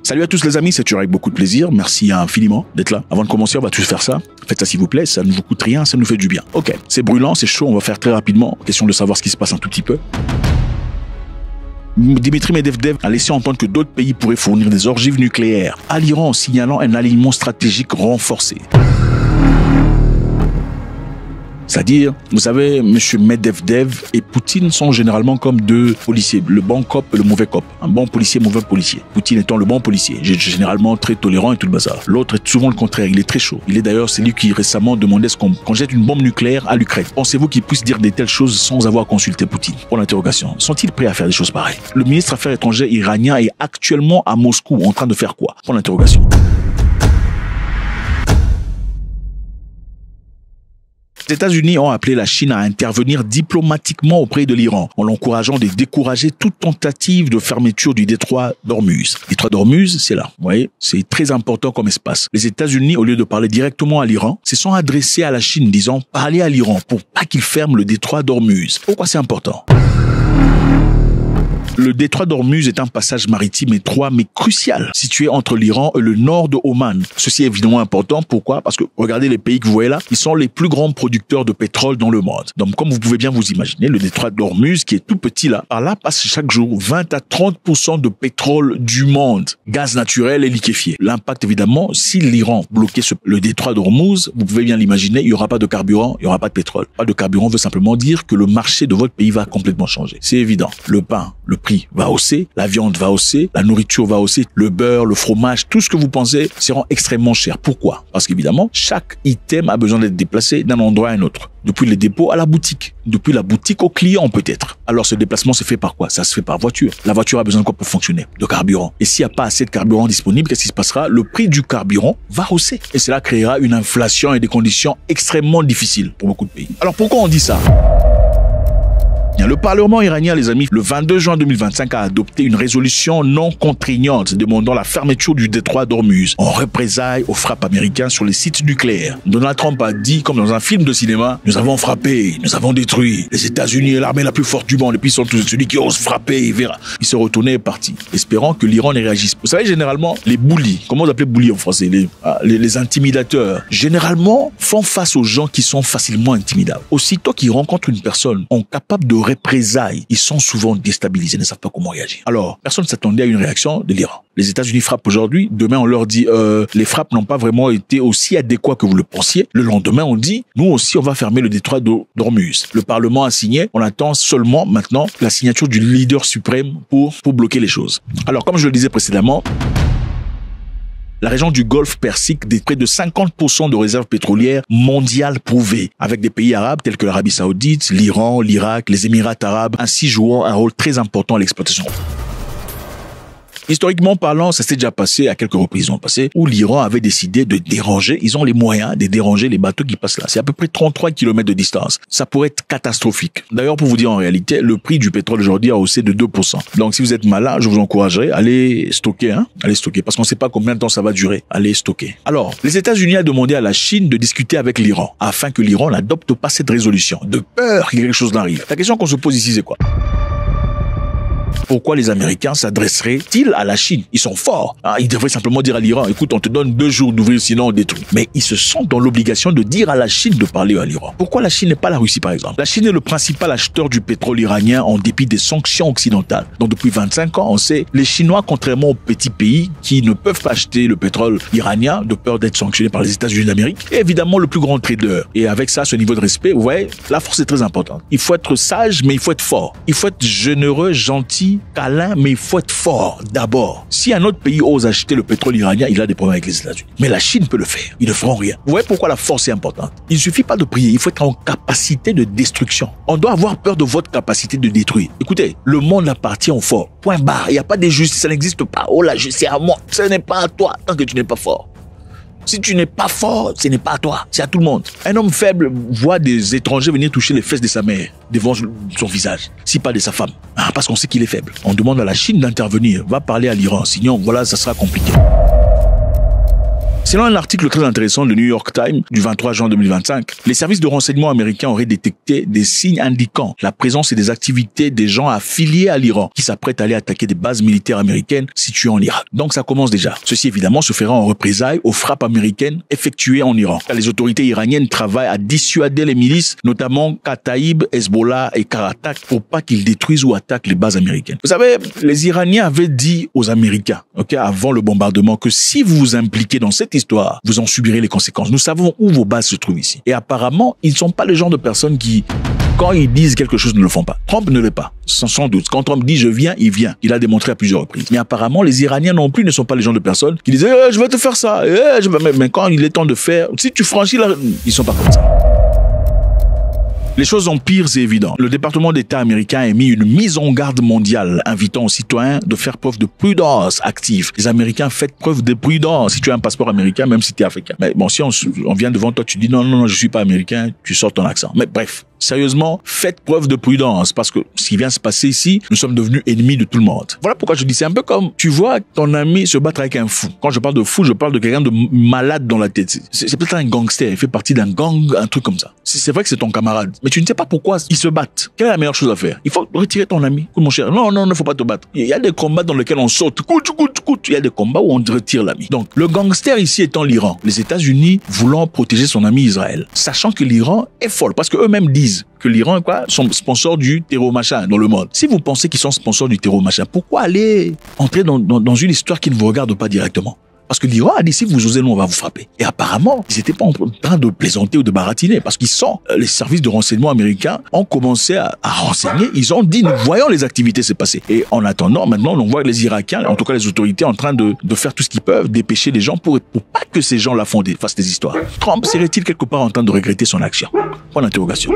Salut à tous les amis, c'est toujours avec beaucoup de plaisir. Merci infiniment d'être là. Avant de commencer, on va tous faire ça. Faites ça s'il vous plaît, ça ne vous coûte rien, ça nous fait du bien. Ok, c'est brûlant, c'est chaud, on va faire très rapidement. Question de savoir ce qui se passe un tout petit peu. Dmitry Medvedev a laissé entendre que d'autres pays pourraient fournir des ogives nucléaires à l'Iran en signalant un alignement stratégique renforcé. C'est-à-dire, vous savez, M. Medvedev et Poutine sont généralement comme deux policiers, le bon cop et le mauvais cop. Un bon policier, mauvais policier. Poutine étant le bon policier, généralement très tolérant et tout le bazar. L'autre est souvent le contraire, il est très chaud. Il est d'ailleurs celui qui récemment demandait qu'on jette une bombe nucléaire à l'Ukraine. Pensez-vous qu'il puisse dire de telles choses sans avoir consulté Poutine? Pour l'interrogation. Sont-ils prêts à faire des choses pareilles? Le ministre Affaires étrangères iranien est actuellement à Moscou en train de faire quoi? Pour l'interrogation. Les États-Unis ont appelé la Chine à intervenir diplomatiquement auprès de l'Iran, en l'encourageant de décourager toute tentative de fermeture du détroit d'Ormuz. Le détroit d'Ormuz, c'est là. Vous voyez, c'est très important comme espace. Les États-Unis, au lieu de parler directement à l'Iran, se sont adressés à la Chine, disant « Parlez à l'Iran pour pas qu'il ferme le détroit d'Ormuz ». Pourquoi c'est important? Le détroit d'Ormuz est un passage maritime étroit mais crucial, situé entre l'Iran et le nord de Oman. Ceci est évidemment important. Pourquoi? Parce que regardez les pays que vous voyez là, ils sont les plus grands producteurs de pétrole dans le monde. Donc comme vous pouvez bien vous imaginer, le détroit d'Ormuz qui est tout petit là, par là passe chaque jour 20 à 30% de pétrole du monde, gaz naturel et liquéfié. L'impact évidemment, si l'Iran bloquait le détroit d'Ormuz, vous pouvez bien l'imaginer, il n'y aura pas de carburant, il n'y aura pas de pétrole. Pas de carburant veut simplement dire que le marché de votre pays va complètement changer. C'est évident. Le pain, le prix va hausser, la viande va hausser, la nourriture va hausser, le beurre, le fromage, tout ce que vous pensez seront extrêmement chers. Pourquoi? Parce qu'évidemment, chaque item a besoin d'être déplacé d'un endroit à un autre. Depuis les dépôts à la boutique, depuis la boutique au client peut-être. Alors ce déplacement se fait par quoi? Ça se fait par voiture. La voiture a besoin de quoi pour fonctionner? De carburant. Et s'il n'y a pas assez de carburant disponible, qu'est-ce qui se passera? Le prix du carburant va hausser. Et cela créera une inflation et des conditions extrêmement difficiles pour beaucoup de pays. Alors pourquoi on dit ça? Le Parlement iranien, les amis, le 22 juin 2025 a adopté une résolution non contraignante demandant la fermeture du détroit d'Ormuz en représailles aux frappes américaines sur les sites nucléaires. Donald Trump a dit, comme dans un film de cinéma, « Nous avons frappé, nous avons détruit. Les États-Unis est l'armée la plus forte du monde et puis ils sont tous celui qui ose frapper, il verra. » Il s'est retourné et est parti, espérant que l'Iran ne réagisse. Vous savez, généralement, les bullies, comment on appelle bullies en français, les intimidateurs, généralement font face aux gens qui sont facilement intimidables. Aussitôt qu'ils rencontrent une personne incapable de représailles, ils sont souvent déstabilisés, ne savent pas comment réagir. Alors, personne ne s'attendait à une réaction de l'Iran. Les États-Unis frappent aujourd'hui, demain on leur dit les frappes n'ont pas vraiment été aussi adéquates que vous le pensiez. Le lendemain on dit nous aussi on va fermer le détroit d'Ormuz. Le Parlement a signé, on attend seulement maintenant la signature du leader suprême pour bloquer les choses. Alors comme je le disais précédemment, la région du Golfe Persique détient près de 50% de réserves pétrolières mondiales prouvées, avec des pays arabes tels que l'Arabie Saoudite, l'Iran, l'Irak, les Émirats arabes, ainsi jouant un rôle très important à l'exploitation. Historiquement parlant, ça s'est déjà passé à quelques reprises dans le passé, où l'Iran avait décidé de déranger, ils ont les moyens de déranger les bateaux qui passent là. C'est à peu près 33 km de distance. Ça pourrait être catastrophique. D'ailleurs, pour vous dire en réalité, le prix du pétrole aujourd'hui a haussé de 2%. Donc si vous êtes malin, je vous encouragerais à aller stocker, allez stocker, parce qu'on ne sait pas combien de temps ça va durer. Allez stocker. Alors, les États-Unis ont demandé à la Chine de discuter avec l'Iran, afin que l'Iran n'adopte pas cette résolution, de peur qu'il y ait quelque chose n'arrive. La question qu'on se pose ici, c'est quoi? Pourquoi les Américains s'adresseraient-ils à la Chine? Ils sont forts. Ils devraient simplement dire à l'Iran, écoute, on te donne 2 jours d'ouvrir, sinon on détruit. Mais ils se sentent dans l'obligation de dire à la Chine de parler à l'Iran. Pourquoi la Chine n'est pas la Russie, par exemple? La Chine est le principal acheteur du pétrole iranien en dépit des sanctions occidentales. Donc depuis 25 ans, on sait, les Chinois, contrairement aux petits pays qui ne peuvent pas acheter le pétrole iranien de peur d'être sanctionnés par les États-Unis d'Amérique, est évidemment le plus grand trader. Et avec ça, ce niveau de respect, vous voyez, la force est très importante. Il faut être sage, mais il faut être fort. Il faut être généreux, gentil, câlin, mais il faut être fort d'abord. Si un autre pays ose acheter le pétrole iranien, il a des problèmes avec les États-Unis. Mais la Chine peut le faire. Ils ne feront rien. Vous voyez pourquoi la force est importante? Il ne suffit pas de prier, il faut être en capacité de destruction. On doit avoir peur de votre capacité de détruire. Écoutez, le monde appartient aux forts. Point barre. Il n'y a pas de justice, ça n'existe pas. Oh la justice, c'est à moi. Ce n'est pas à toi tant que tu n'es pas fort. Si tu n'es pas fort, ce n'est pas à toi, c'est à tout le monde. Un homme faible voit des étrangers venir toucher les fesses de sa mère devant son visage, si pas de sa femme. Parce qu'on sait qu'il est faible. On demande à la Chine d'intervenir, va parler à l'Iran, sinon voilà, ça sera compliqué. Selon un article très intéressant de New York Times du 23 juin 2025, les services de renseignement américains auraient détecté des signes indiquant la présence et des activités des gens affiliés à l'Iran qui s'apprêtent à aller attaquer des bases militaires américaines situées en Irak. Donc ça commence déjà. Ceci évidemment se fera en représailles aux frappes américaines effectuées en Iran. Les autorités iraniennes travaillent à dissuader les milices, notamment Kataïb, Hezbollah et Karatak, pour pas qu'ils détruisent ou attaquent les bases américaines. Vous savez, les Iraniens avaient dit aux Américains, avant le bombardement, que si vous vous impliquez dans cette histoire, vous en subirez les conséquences. Nous savons où vos bases se trouvent ici. Et apparemment, ils ne sont pas le genre de personnes qui, quand ils disent quelque chose, ne le font pas. Trump ne l'est pas, sans doute. Quand Trump dit « je viens », il vient. Il a démontré à plusieurs reprises. Mais apparemment, les Iraniens non plus ne sont pas les gens de personnes qui disent « je vais te faire ça ». Mais quand il est temps de faire, si tu franchis là, ils sont pas comme ça. Les choses empirent, c'est évident. Le département d'État américain a émis une mise en garde mondiale invitant aux citoyens de faire preuve de prudence active. Les Américains, faites preuve de prudence si tu as un passeport américain, même si tu es africain. Mais bon, si on vient devant toi, tu dis non, je suis pas américain, tu sors ton accent. Mais bref, sérieusement, faites preuve de prudence parce que ce qui vient se passer ici, nous sommes devenus ennemis de tout le monde. Voilà pourquoi je dis, c'est un peu comme tu vois ton ami se battre avec un fou. Quand je parle de fou, je parle de quelqu'un de malade dans la tête. C'est peut-être un gangster, il fait partie d'un gang, un truc comme ça. C'est vrai que c'est ton camarade, mais tu ne sais pas pourquoi ils se battent. Quelle est la meilleure chose à faire? Il faut retirer ton ami. Écoute mon cher, non, il ne faut pas te battre. Il y a des combats dans lesquels on saute, coute. Il y a des combats où on retire l'ami. Donc, le gangster ici étant l'Iran, les États-Unis voulant protéger son ami Israël, sachant que l'Iran est folle, parce que eux-mêmes disent que l'Iran est quoi? Sont sponsors du terreau machin dans le monde. Si vous pensez qu'ils sont sponsors du terreau machin, pourquoi aller entrer dans une histoire qui ne vous regarde pas directement? Parce que l'Iran a dit, si vous osez, nous, on va vous frapper. Et apparemment, ils n'étaient pas en train de plaisanter ou de baratiner, parce qu'ils sont, les services de renseignement américains ont commencé à renseigner. Ils ont dit, nous voyons les activités se passer. Et en attendant, maintenant, on voit les Irakiens, en tout cas les autorités, en train de faire tout ce qu'ils peuvent, dépêcher les gens pour pas que ces gens-là fassent des histoires. Trump serait-il quelque part en train de regretter son action? Point d'interrogation.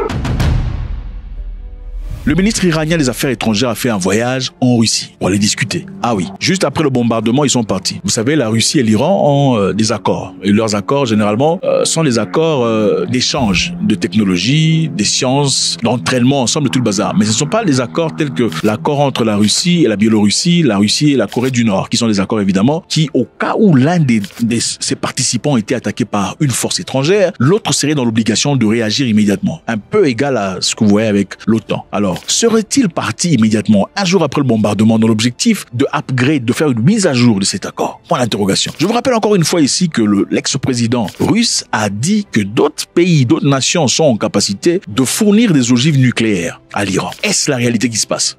Le ministre iranien des Affaires étrangères a fait un voyage en Russie pour aller discuter. Ah oui, juste après le bombardement, ils sont partis. Vous savez, la Russie et l'Iran ont des accords. Et leurs accords, généralement, sont des accords d'échange de technologie, des sciences, d'entraînement ensemble, tout le bazar. Mais ce ne sont pas des accords tels que l'accord entre la Russie et la Biélorussie, la Russie et la Corée du Nord, qui sont des accords, évidemment, qui, au cas où l'un de ces participants était attaqué par une force étrangère, l'autre serait dans l'obligation de réagir immédiatement. Un peu égal à ce que vous voyez avec l'OTAN. Alors, serait-il parti immédiatement, un jour après le bombardement, dans l'objectif de upgrade, de faire une mise à jour de cet accord? Point d'interrogation. Je vous rappelle encore une fois ici que l'ex-président russe a dit que d'autres pays, d'autres nations sont en capacité de fournir des ogives nucléaires à l'Iran. Est-ce la réalité qui se passe?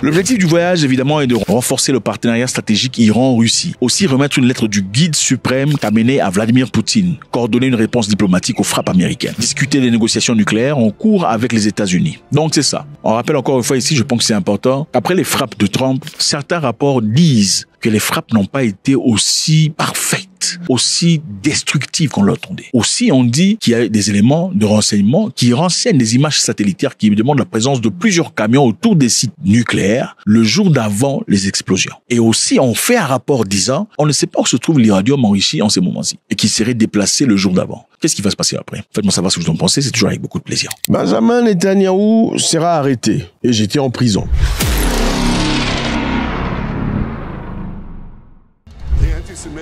L'objectif du voyage, évidemment, est de renforcer le partenariat stratégique Iran-Russie. Aussi remettre une lettre du guide suprême amenée à Vladimir Poutine, coordonner une réponse diplomatique aux frappes américaines, discuter des négociations nucléaires en cours avec les États-Unis. Donc c'est ça. On rappelle encore une fois ici, je pense que c'est important, après les frappes de Trump, certains rapports disent que les frappes n'ont pas été aussi parfaites, aussi destructives qu'on l'attendait. Aussi, on dit qu'il y a des éléments de renseignement qui renseignent des images satellitaires qui demandent la présence de plusieurs camions autour des sites nucléaires le jour d'avant les explosions. Et aussi, on fait un rapport disant, on ne sait pas où se trouve l'uranium enrichi en ces moments-ci et qui serait déplacé le jour d'avant. Qu'est-ce qui va se passer après? Faites-moi savoir ce que vous en pensez, c'est toujours avec beaucoup de plaisir. Benjamin Netanyahou sera arrêté et j'étais en prison.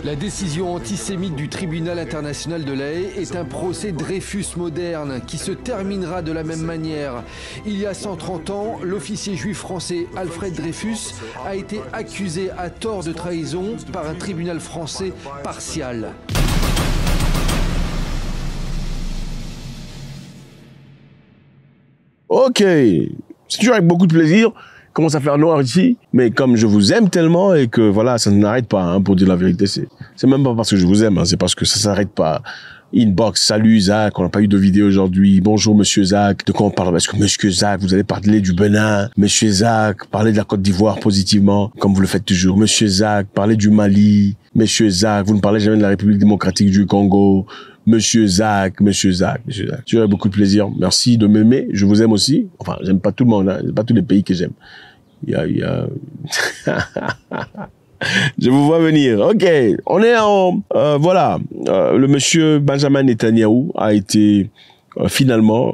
La décision antisémite du tribunal international de La Haye est un procès Dreyfus moderne qui se terminera de la même manière. Il y a 130 ans, l'officier juif français Alfred Dreyfus a été accusé à tort de trahison par un tribunal français partial. Ok, c'est toujours avec beaucoup de plaisir. Commence à faire noir ici, mais comme je vous aime tellement et que voilà, ça n'arrête pas, hein, pour dire la vérité, c'est même pas parce que je vous aime, hein, c'est parce que ça s'arrête pas. Inbox, salut Zach, on n'a pas eu de vidéo aujourd'hui. Bonjour Monsieur Zach, de quoi on parle? Est-ce que Monsieur Zach, vous allez parler du Bénin? Monsieur Zach, parlez de la Côte d'Ivoire positivement, comme vous le faites toujours. Monsieur Zach, parlez du Mali. Monsieur Zach, vous ne parlez jamais de la République démocratique du Congo. Monsieur Zach, Monsieur Zach, Monsieur Zach. J'ai beaucoup de plaisir. Merci de m'aimer. Je vous aime aussi. Enfin, j'aime pas tout le monde, hein. C'est pas tous les pays que j'aime. Il y a... Je vous vois venir. Ok, on est en... voilà, le monsieur Benjamin Netanyahou a été finalement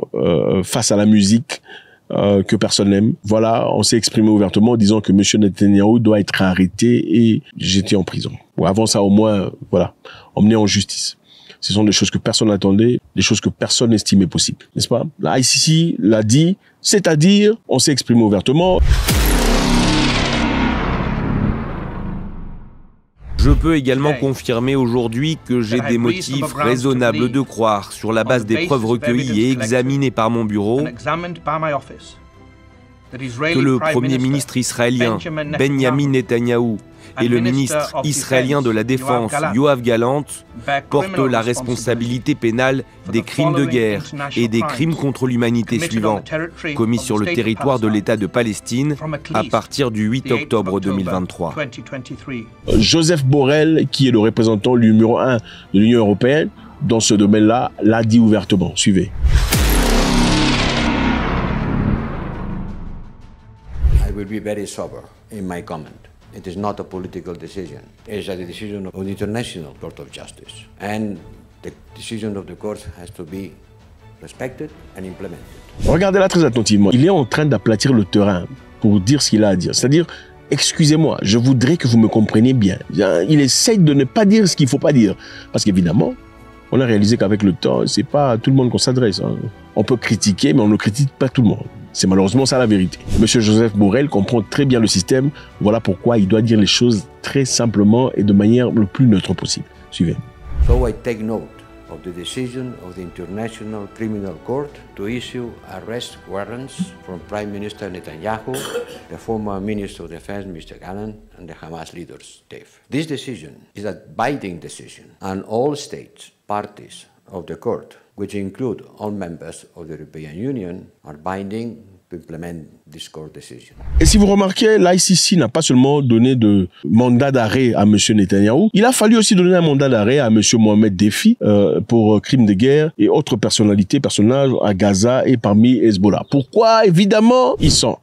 face à la musique que personne n'aime. Voilà, on s'est exprimé ouvertement en disant que monsieur Netanyahou doit être arrêté et jeté en prison. Ou avant ça, au moins, voilà, emmené en justice. Ce sont des choses que personne n'attendait, des choses que personne n'estimait possibles, n'est-ce pas? La ICC l'a dit, c'est-à-dire, on s'est exprimé ouvertement. Je peux également confirmer aujourd'hui que j'ai des motifs raisonnables de croire, sur la base des preuves recueillies et examinées par mon bureau, que le Premier ministre israélien Benjamin Netanyahou et le ministre israélien de la Défense Yoav Gallant portent la responsabilité pénale des crimes de guerre et des crimes contre l'humanité suivants, commis sur le territoire de l'État de Palestine à partir du 8 octobre 2023. Joseph Borrell, qui est le représentant numéro 1 de l'Union européenne, dans ce domaine-là, l'a dit ouvertement. Suivez. I will be very sober in my comment. It is not a political decision. It is a decision of the International Court of Justice. And the decision of the court has to be respected and implemented. Regardez-la très attentivement. Il est en train d'aplatir le terrain pour dire ce qu'il a à dire. C'est-à-dire, excusez-moi, je voudrais que vous me compreniez bien. Il essaye de ne pas dire ce qu'il ne faut pas dire. Parce qu'évidemment, on a réalisé qu'avec le temps, c'est pas à tout le monde qu'on s'adresse, hein. On peut critiquer, mais on ne critique pas tout le monde. C'est malheureusement ça la vérité. Monsieur Joseph Borrell comprend très bien le système. Voilà pourquoi il doit dire les choses très simplement et de manière le plus neutre possible. Suivez. So I take note of the decision of the International Criminal Court to issue arrest warrants from Prime Minister Netanyahu, the former Minister of Defense Mr. Gallant, and the Hamas leaders, Dave. This decision is a binding decision, and all states, parties of the court, which include all members of the European Union, are binding to implement this court decision. Et si vous remarquez, l'ICC n'a pas seulement donné de mandat d'arrêt à M. Netanyahou, il a fallu aussi donner un mandat d'arrêt à M. Mohamed Defi pour crimes de guerre et autres personnages à Gaza et parmi Hezbollah. Pourquoi? Évidemment, ils sont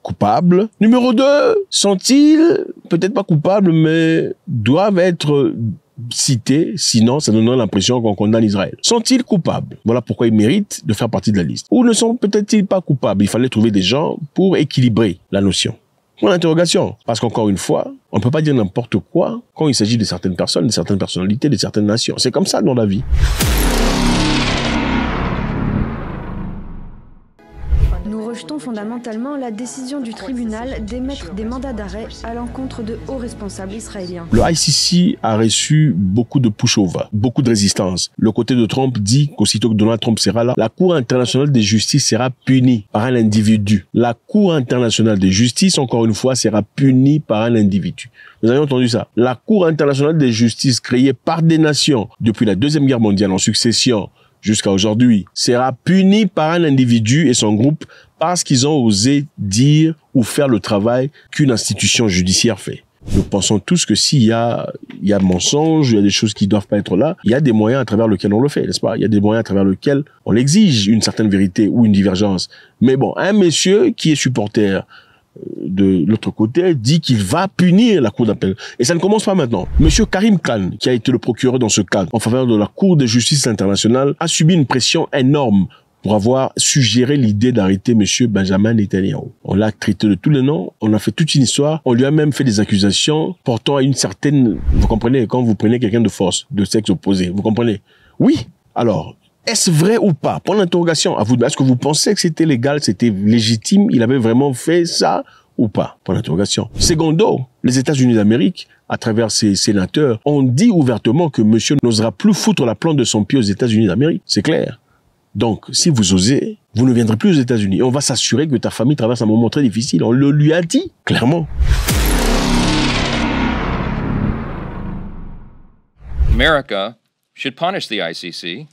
coupables. Numéro 2, sont-ils peut-être pas coupables, mais doivent être cités, sinon ça donnerait l'impression qu'on condamne Israël. Sont-ils coupables? Voilà pourquoi ils méritent de faire partie de la liste. Ou ne sont peut-être pas coupables? Il fallait trouver des gens pour équilibrer la notion. Point d'interrogation. Parce qu'encore une fois, on ne peut pas dire n'importe quoi quand il s'agit de certaines personnes, de certaines personnalités, de certaines nations. C'est comme ça dans la vie. Nous rejetons fondamentalement la décision du tribunal d'émettre des mandats d'arrêt à l'encontre de hauts responsables israéliens. Le ICC a reçu beaucoup de push-over, beaucoup de résistance. Le côté de Trump dit qu'aussitôt que Donald Trump sera là, la Cour internationale de justice sera punie par un individu. La Cour internationale de justice, encore une fois, sera punie par un individu. Vous avez entendu ça? La Cour internationale de justice créée par des nations depuis la Deuxième Guerre mondiale en succession jusqu'à aujourd'hui, sera puni par un individu et son groupe parce qu'ils ont osé dire ou faire le travail qu'une institution judiciaire fait. Nous pensons tous que s'il y a mensonge, il y a des choses qui doivent pas être là, il y a des moyens à travers lesquels on le fait, n'est-ce pas? Il y a des moyens à travers lesquels on exige une certaine vérité ou une divergence. Mais bon, un monsieur qui est supporter de l'autre côté dit qu'il va punir la Cour d'appel. Et ça ne commence pas maintenant. Monsieur Karim Khan, qui a été le procureur dans ce cadre en faveur de la Cour de justice internationale, a subi une pression énorme pour avoir suggéré l'idée d'arrêter monsieur Benjamin Netanyahu. On l'a traité de tous les noms, on a fait toute une histoire, on lui a même fait des accusations portant à une certaine, vous comprenez, quand vous prenez quelqu'un de force, de sexe opposé, vous comprenez? Oui. Alors, est-ce vrai ou pas? Point d'interrogation. À vous, est-ce que vous pensez que c'était légal, c'était légitime, il avait vraiment fait ça ou pas? Point d'interrogation. Secondo, les États-Unis d'Amérique, à travers ses sénateurs, ont dit ouvertement que monsieur n'osera plus foutre la plante de son pied aux États-Unis d'Amérique. C'est clair. Donc, si vous osez, vous ne viendrez plus aux États-Unis. On va s'assurer que ta famille traverse un moment très difficile. On le lui a dit, clairement. America should punish the ICC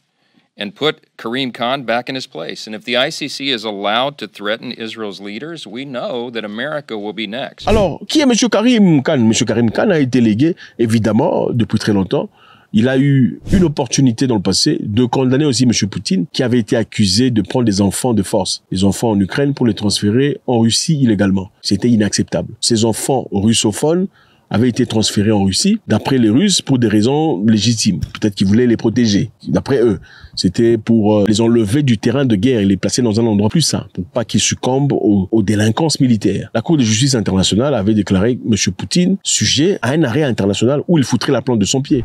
and put Karim Khan back in his place. And if the ICC is allowed to threaten Israel's leaders, we know that America will be next. Alors, qui est M. Karim Khan? M. Karim Khan a été légué, évidemment, depuis très longtemps. Il a eu une opportunité dans le passé de condamner aussi M. Poutine, qui avait été accusé de prendre des enfants de force, des enfants en Ukraine, pour les transférer en Russie illégalement. C'était inacceptable. Ces enfants russophones avaient été transférés en Russie, d'après les Russes, pour des raisons légitimes. Peut-être qu'ils voulaient les protéger. D'après eux, c'était pour les enlever du terrain de guerre et les placer dans un endroit plus sain, pour pas qu'ils succombent aux délinquances militaires. La Cour de justice internationale avait déclaré M. Poutine sujet à un arrêt international où il foutrait la plante de son pied.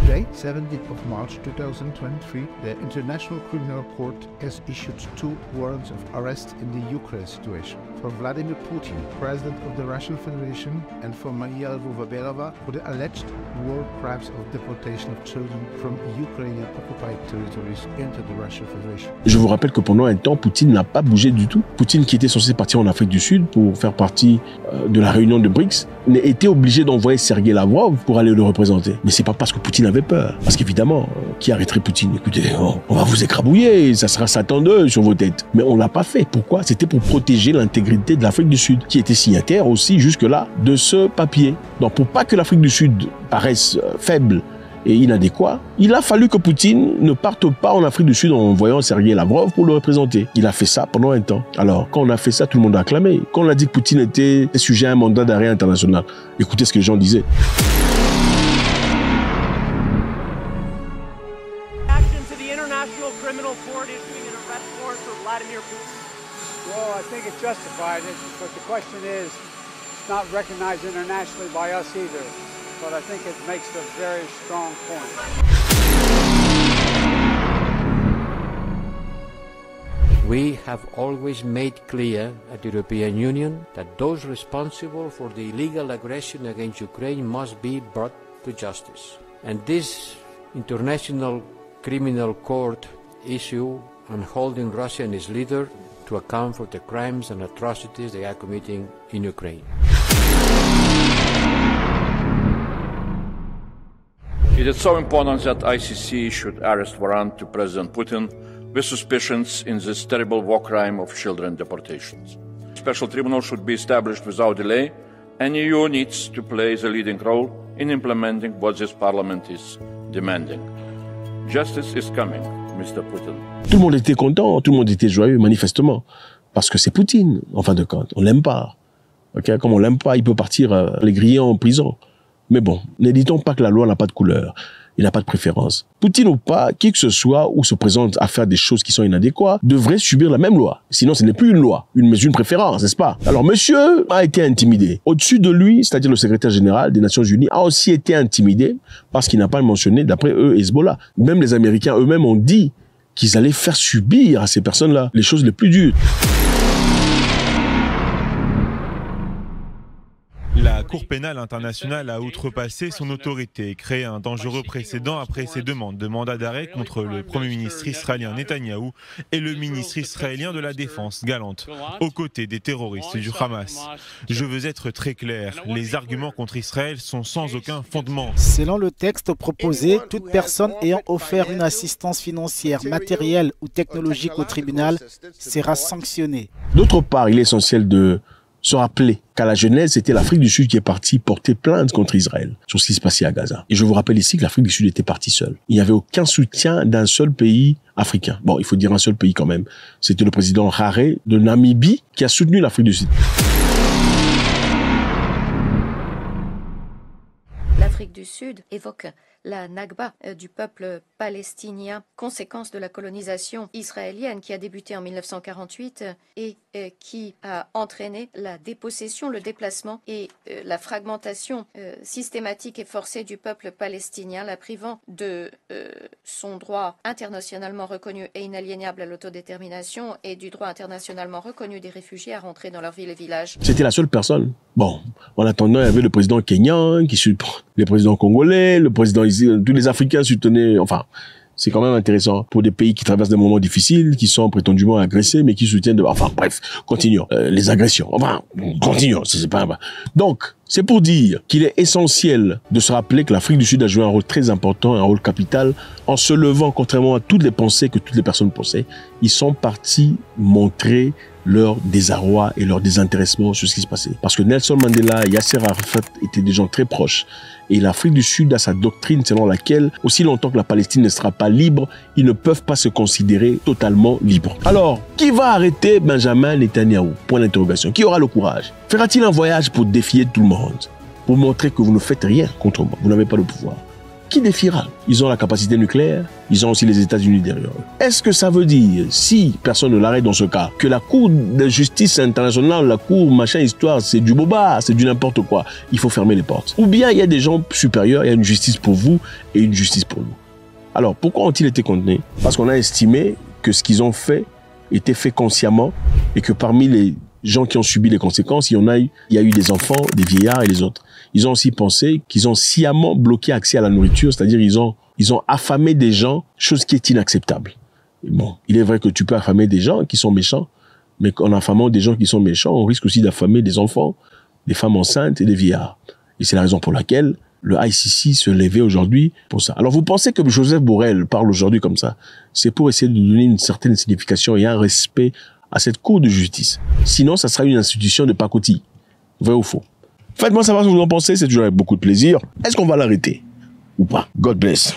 Today, 17th of March 2023, the International Criminal Court has issued 2 warrants of arrest in the Ukraine situation for Vladimir Putin, President of the Russian Federation, and for Maria Lvova-Belova for the alleged war crimes of deportation of children from Ukrainian occupied territories into the Russian Federation. Je vous rappelle que pendant un temps, Poutine n'a pas bougé du tout. Poutine, qui était censé partir en Afrique du Sud pour faire partie de la réunion de BRICS, était obligé d'envoyer Sergei Lavrov pour aller le représenter. Mais c'est pas parce que Poutine avait peur. Parce qu'évidemment, qui arrêterait Poutine? Écoutez, on va vous écrabouiller, ça sera Satan 2 sur vos têtes. Mais on l'a pas fait. Pourquoi? C'était pour protéger l'intégrité de l'Afrique du Sud, qui était signataire aussi jusque-là de ce papier. Donc pour pas que l'Afrique du Sud paraisse faible et inadéquat, il a fallu que Poutine ne parte pas en Afrique du Sud en envoyant Sergei Lavrov pour le représenter. Il a fait ça pendant un temps. Alors, quand on a fait ça, tout le monde a acclamé. Quand on a dit que Poutine était sujet à un mandat d'arrêt international, écoutez ce que les gens disaient. Justified it, but the question is, it's not recognized internationally by us either. But I think it makes a very strong point. We have always made clear at the European Union that those responsible for the illegal aggression against Ukraine must be brought to justice. And this International Criminal Court issue on holding Russia and its leader to account for the crimes and atrocities they are committing in Ukraine. It is so important that ICC should arrest warrant to President Putin with suspicions in this terrible war crime of children deportations. A special tribunal should be established without delay, and EU needs to play the leading role in implementing what this parliament is demanding. Justice is coming, Mr. Putin. Tout le monde était content, tout le monde était joyeux, manifestement. Parce que c'est Poutine, en fin de compte. On l'aime pas. Okay? Comme on l'aime pas, il peut partir les griller en prison. Mais bon, ne dit-on pas que la loi n'a pas de couleur. Il n'a pas de préférence. Poutine ou pas, qui que ce soit, ou se présente à faire des choses qui sont inadéquates, devrait subir la même loi. Sinon, ce n'est plus une loi, mais une préférence, n'est-ce pas? Alors, monsieur a été intimidé. Au-dessus de lui, c'est-à-dire le secrétaire général des Nations Unies, a aussi été intimidé parce qu'il n'a pas mentionné, d'après eux, Hezbollah. Même les Américains eux-mêmes ont dit qu'ils allaient faire subir à ces personnes-là les choses les plus dures. La Cour pénale internationale a outrepassé son autorité et créé un dangereux précédent après ses demandes de mandat d'arrêt contre le Premier ministre israélien Netanyahou et le ministre israélien de la Défense, Gallant, aux côtés des terroristes du Hamas. Je veux être très clair, les arguments contre Israël sont sans aucun fondement. Selon le texte proposé, toute personne ayant offert une assistance financière, matérielle ou technologique au tribunal sera sanctionnée. D'autre part, il est essentiel de se rappeler qu'à la Genèse, c'était l'Afrique du Sud qui est partie porter plainte contre Israël sur ce qui se passait à Gaza. Et je vous rappelle ici que l'Afrique du Sud était partie seule. Il n'y avait aucun soutien d'un seul pays africain. Bon, il faut dire un seul pays quand même. C'était le président Harare de Namibie qui a soutenu l'Afrique du Sud. L'Afrique du Sud évoque la Nakba du peuple palestinien, conséquence de la colonisation israélienne qui a débuté en 1948 et qui a entraîné la dépossession, le déplacement et la fragmentation systématique et forcée du peuple palestinien, la privant de son droit internationalement reconnu et inaliénable à l'autodétermination et du droit internationalement reconnu des réfugiés à rentrer dans leurs villes et villages. C'était la seule personne. Bon, en attendant, il y avait le président kenyan, le président congolais, le président tous les Africains soutenaient, enfin, c'est quand même intéressant pour des pays qui traversent des moments difficiles, qui sont prétendument agressés, mais qui soutiennent, enfin, bref, continuons, les agressions, enfin, continuons, c'est pas, donc, c'est pour dire qu'il est essentiel de se rappeler que l'Afrique du Sud a joué un rôle très important, un rôle capital, en se levant, contrairement à toutes les pensées que toutes les personnes pensaient, ils sont partis montrer leur désarroi et leur désintéressement sur ce qui se passait. Parce que Nelson Mandela et Yasser Arafat étaient des gens très proches. Et l'Afrique du Sud a sa doctrine selon laquelle, aussi longtemps que la Palestine ne sera pas libre, ils ne peuvent pas se considérer totalement libres. Alors, qui va arrêter Benjamin Netanyahou? Point d'interrogation. Qui aura le courage? Fera-t-il un voyage pour défier tout le monde? Pour montrer que vous ne faites rien contre moi? Vous n'avez pas le pouvoir. Qui défiera? Ils ont la capacité nucléaire, ils ont aussi les États-Unis derrière eux. Est-ce que ça veut dire, si personne ne l'arrête dans ce cas, que la Cour de justice internationale, la Cour machin histoire, c'est du boba, c'est du n'importe quoi, il faut fermer les portes? Ou bien il y a des gens supérieurs, il y a une justice pour vous et une justice pour nous? Alors, pourquoi ont-ils été condamnés? Parce qu'on a estimé que ce qu'ils ont fait était fait consciemment et que parmi les gens qui ont subi les conséquences, il y a eu des enfants, des vieillards et les autres. Ils ont aussi pensé qu'ils ont sciemment bloqué accès à la nourriture, c'est-à-dire ils ont affamé des gens, chose qui est inacceptable. Et bon, il est vrai que tu peux affamer des gens qui sont méchants, mais en affamant des gens qui sont méchants, on risque aussi d'affamer des enfants, des femmes enceintes et des vieillards. Et c'est la raison pour laquelle le ICC se levait aujourd'hui pour ça. Alors vous pensez que Joseph Borrell parle aujourd'hui comme ça, c'est pour essayer de donner une certaine signification et un respect à cette cour de justice. Sinon, ça sera une institution de pacotille. Vrai ou faux? Faites-moi savoir ce que vous en pensez, c'est toujours avec beaucoup de plaisir. Est-ce qu'on va l'arrêter ou pas? God bless.